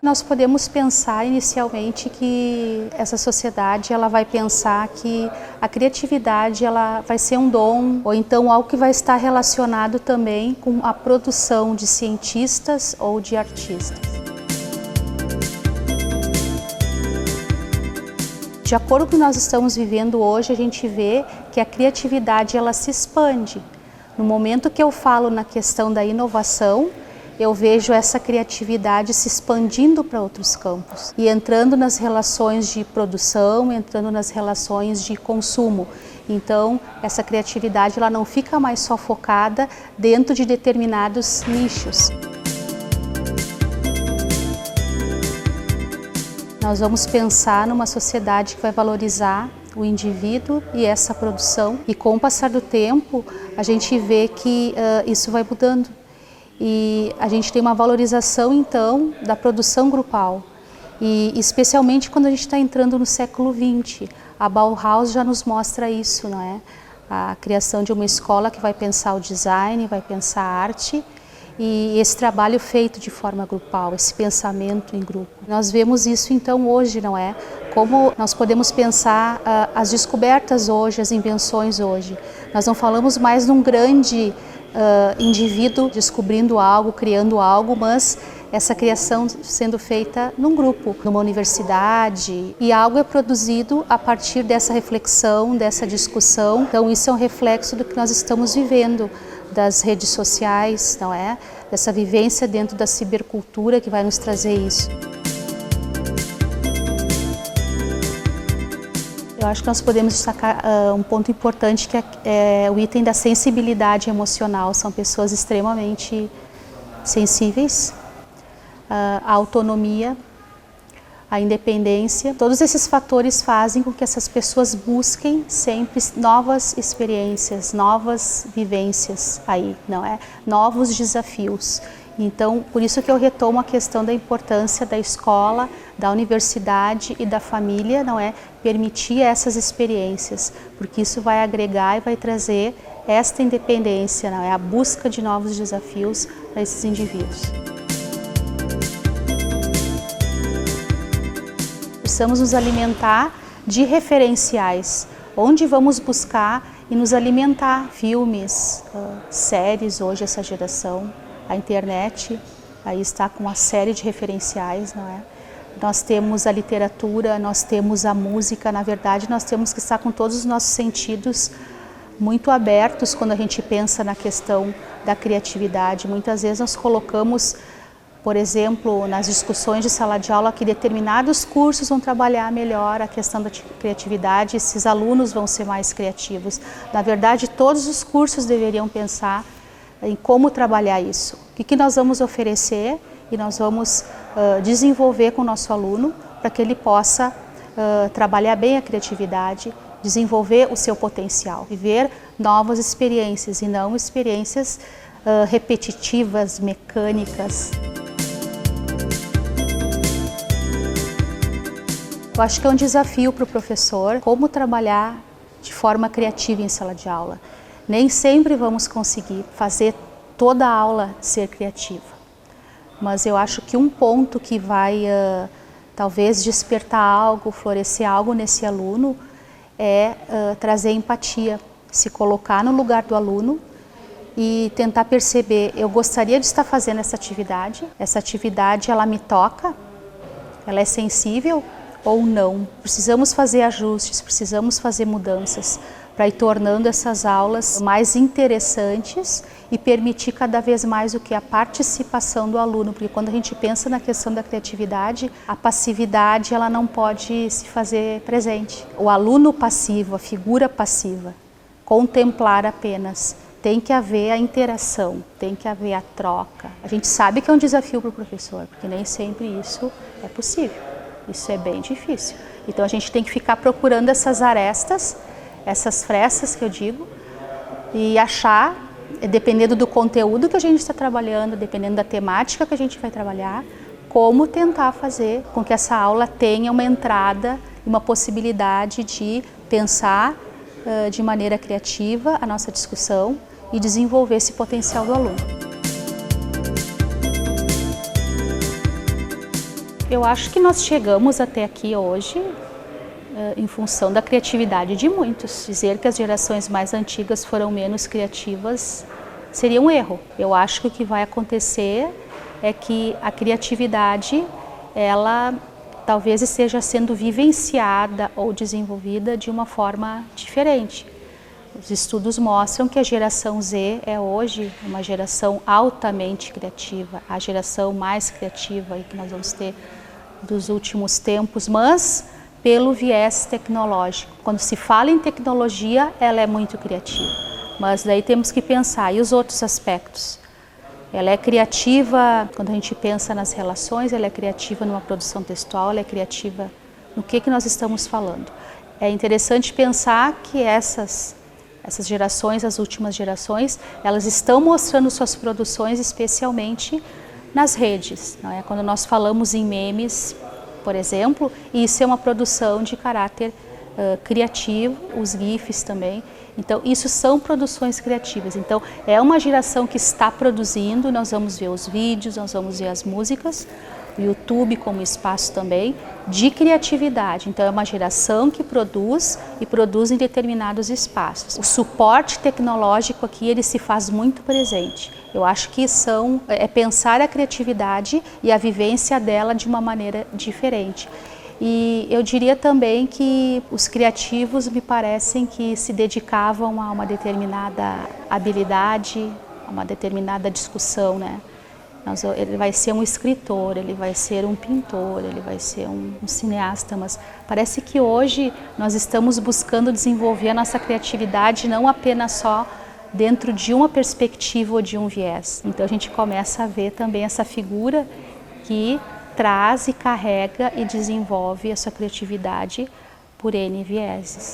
Nós podemos pensar inicialmente que essa sociedade ela vai pensar que a criatividade ela vai ser um dom ou então algo que vai estar relacionado também com a produção de cientistas ou de artistas. De acordo com o que nós estamos vivendo hoje, a gente vê que a criatividade ela se expande. No momento que eu falo na questão da inovação, eu vejo essa criatividade se expandindo para outros campos e entrando nas relações de produção, entrando nas relações de consumo. Então, essa criatividade ela não fica mais só focada dentro de determinados nichos. Nós vamos pensar numa sociedade que vai valorizar o indivíduo e essa produção. E com o passar do tempo, a gente vê que isso vai mudando. E a gente tem uma valorização, então, da produção grupal. E especialmente quando a gente está entrando no século XX. A Bauhaus já nos mostra isso, não é? A criação de uma escola que vai pensar o design, vai pensar a arte. E esse trabalho feito de forma grupal, esse pensamento em grupo. Nós vemos isso então hoje, não é? Como nós podemos pensar as descobertas hoje, as invenções hoje. Nós não falamos mais num grande indivíduo descobrindo algo, criando algo, mas essa criação sendo feita num grupo, numa universidade, e algo é produzido a partir dessa reflexão, dessa discussão. Então isso é um reflexo do que nós estamos vivendo, das redes sociais, não é? Dessa vivência dentro da cibercultura que vai nos trazer isso. Eu acho que nós podemos destacar um ponto importante que é o item da sensibilidade emocional. São pessoas extremamente sensíveis, a autonomia, a independência. Todos esses fatores fazem com que essas pessoas busquem sempre novas experiências, novas vivências aí, não é? Novos desafios. Então, por isso que eu retomo a questão da importância da escola, da universidade e da família, não é? Permitir essas experiências, porque isso vai agregar e vai trazer esta independência, não é? A busca de novos desafios para esses indivíduos. Precisamos nos alimentar de referenciais, onde vamos buscar e nos alimentar. Filmes, séries, hoje essa geração, a internet, aí está com uma série de referenciais, não é? Nós temos a literatura, nós temos a música, na verdade nós temos que estar com todos os nossos sentidos muito abertos quando a gente pensa na questão da criatividade. Muitas vezes nós colocamos, por exemplo, nas discussões de sala de aula, que determinados cursos vão trabalhar melhor a questão da criatividade, esses alunos vão ser mais criativos. Na verdade, todos os cursos deveriam pensar em como trabalhar isso. O que nós vamos oferecer e nós vamos desenvolver com o nosso aluno para que ele possa trabalhar bem a criatividade, desenvolver o seu potencial, viver novas experiências e não experiências repetitivas, mecânicas. Eu acho que é um desafio para o professor como trabalhar de forma criativa em sala de aula. Nem sempre vamos conseguir fazer toda a aula ser criativa, mas eu acho que um ponto que vai talvez despertar algo, florescer algo nesse aluno é trazer empatia, se colocar no lugar do aluno e tentar perceber, eu gostaria de estar fazendo essa atividade ela me toca, ela é sensível ou não? Precisamos fazer ajustes, precisamos fazer mudanças para ir tornando essas aulas mais interessantes e permitir cada vez mais o que? A participação do aluno, porque quando a gente pensa na questão da criatividade, a passividade ela não pode se fazer presente. O aluno passivo, a figura passiva, contemplar apenas, tem que haver a interação, tem que haver a troca. A gente sabe que é um desafio para o professor, porque nem sempre isso é possível, isso é bem difícil. Então a gente tem que ficar procurando essas arestas, essas frestas que eu digo, e achar, dependendo do conteúdo que a gente está trabalhando, dependendo da temática que a gente vai trabalhar, como tentar fazer com que essa aula tenha uma entrada, uma possibilidade de pensar de maneira criativa a nossa discussão e desenvolver esse potencial do aluno. Eu acho que nós chegamos até aqui hoje em função da criatividade de muitos. Dizer que as gerações mais antigas foram menos criativas seria um erro. Eu acho que o que vai acontecer é que a criatividade, ela talvez esteja sendo vivenciada ou desenvolvida de uma forma diferente. Os estudos mostram que a geração Z é hoje uma geração altamente criativa, a geração mais criativa que nós vamos ter dos últimos tempos, mas pelo viés tecnológico. Quando se fala em tecnologia, ela é muito criativa, mas daí temos que pensar, e os outros aspectos? Ela é criativa quando a gente pensa nas relações, ela é criativa numa produção textual, ela é criativa no que nós estamos falando. É interessante pensar que essas gerações, as últimas gerações, elas estão mostrando suas produções especialmente nas redes, não é? Quando nós falamos em memes, por exemplo, isso é uma produção de caráter criativo, os GIFs também. Então, isso são produções criativas. Então, é uma geração que está produzindo, nós vamos ver os vídeos, nós vamos ver as músicas, o YouTube como espaço também de criatividade. Então, é uma geração que produz e produz em determinados espaços. O suporte tecnológico aqui, ele se faz muito presente. Eu acho que é pensar a criatividade e a vivência dela de uma maneira diferente. E eu diria também que os criativos me parecem que se dedicavam a uma determinada habilidade, a uma determinada discussão, né? Ele vai ser um escritor, ele vai ser um pintor, ele vai ser um cineasta, mas parece que hoje nós estamos buscando desenvolver a nossa criatividade não apenas só dentro de uma perspectiva ou de um viés. Então a gente começa a ver também essa figura que traz e carrega e desenvolve a sua criatividade por N vieses.